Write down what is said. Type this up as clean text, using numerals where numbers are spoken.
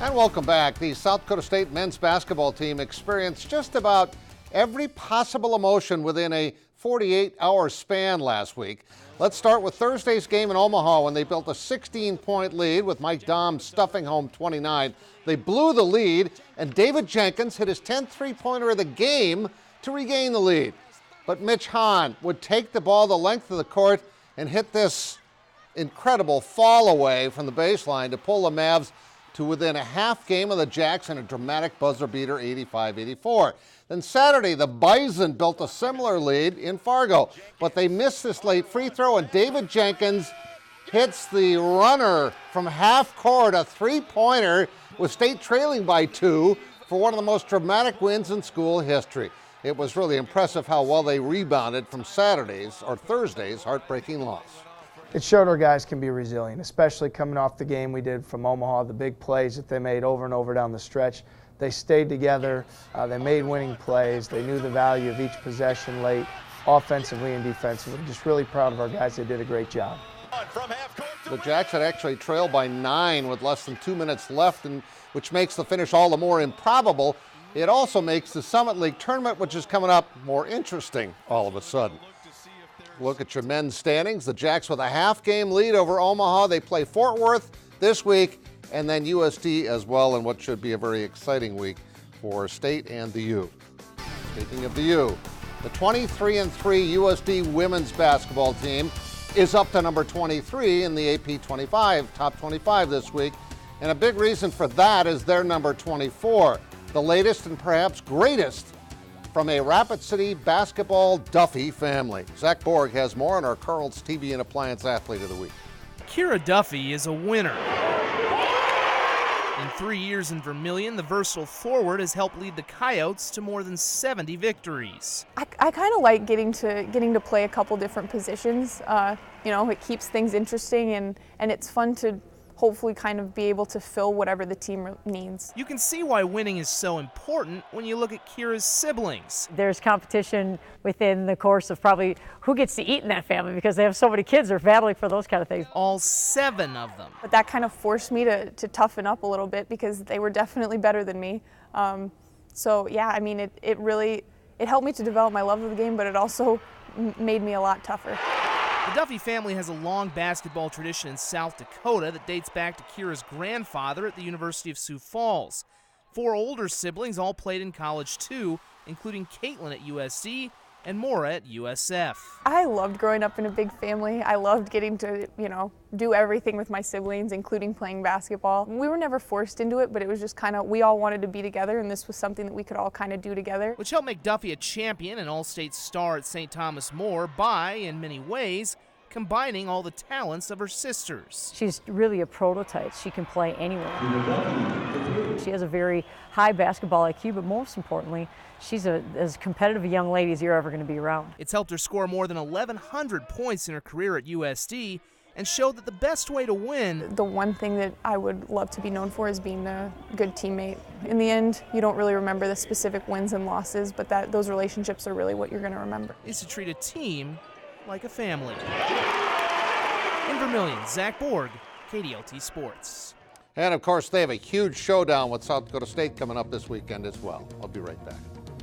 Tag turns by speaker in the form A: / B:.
A: And welcome back. The South Dakota State men's basketball team experienced just about every possible emotion within a 48-hour span last week. Let's start with Thursday's game in Omaha when they built a 16-point lead with Mike Dahm stuffing home 29. They blew the lead, and David Jenkins hit his 10th three-pointer of the game to regain the lead. But Mitch Hahn would take the ball the length of the court and hit this incredible fall away from the baseline to pull the Mavs to within a half game of the Jacks in a dramatic buzzer beater, 85-84. Then Saturday, the Bison built a similar lead in Fargo, but they missed this late free throw, and David Jenkins hits the runner from half court, a three-pointer, with State trailing by 2 for one of the most dramatic wins in school history. It was really impressive how well they rebounded from Thursday's heartbreaking loss.
B: It showed our guys can be resilient, especially coming off the game we did from Omaha, the big plays that they made over and over down the stretch. They stayed together, they made winning plays, they knew the value of each possession late, offensively and defensively. Just really proud of our guys, they did a great job.
A: The Jacks had actually trailed by 9 with less than 2 minutes left, which makes the finish all the more improbable. It also makes the Summit League tournament, which is coming up, more interesting all of a sudden. Look at your men's standings. The Jacks with a half-game lead over Omaha. They play Fort Worth this week and then USD as well in what should be a very exciting week for State and the U. Speaking of the U, the 23-3 USD women's basketball team is up to number 23 in the AP 25, top 25 this week. And a big reason for that is their number 24, the latest and perhaps greatest from a Rapid City basketball Duffy family. Zach Borg has more on our Carl's TV and Appliance Athlete of the Week.
C: Kira Duffy is a winner. In 3 years in Vermilion, the versatile forward has helped lead the Coyotes to more than 70 victories.
D: I kind of like getting to play a couple different positions. It keeps things interesting and it's fun to hopefully kind of be able to fill whatever the team needs.
C: You can see why winning is so important when you look at Kira's siblings.
E: There's competition within the course of probably who gets to eat in that family because they have so many kids, they're battling for those kind of things.
C: All 7 of them.
D: But that kind of forced me to toughen up a little bit because they were definitely better than me. It really helped me to develop my love of the game, but it also made me a lot tougher.
C: The Duffy family has a long basketball tradition in South Dakota that dates back to Kira's grandfather at the University of Sioux Falls. 4 older siblings all played in college too, including Caitlin at USC and Maura at USF.
D: I loved growing up in a big family. I loved getting to, do everything with my siblings, including playing basketball. We were never forced into it, but it was just kind of, we all wanted to be together, and this was something that we could all kind of do together.
C: Which helped make Duffy a champion and all-state star at St. Thomas More by, in many ways, combining all the talents of her sisters.
E: She's really a prototype. She can play anywhere. She has a very high basketball IQ, but most importantly, she's as competitive a young lady as you're ever going to be around.
C: It's helped her score more than 1,100 points in her career at USD and showed that the best way to win...
D: The one thing that I would love to be known for is being a good teammate. In the end, you don't really remember the specific wins and losses, but those relationships are really what you're going to remember.
C: Is to treat a team like a family. In Vermilion, Zach Borg, KDLT Sports.
A: And of course, they have a huge showdown with South Dakota State coming up this weekend as well. I'll be right back.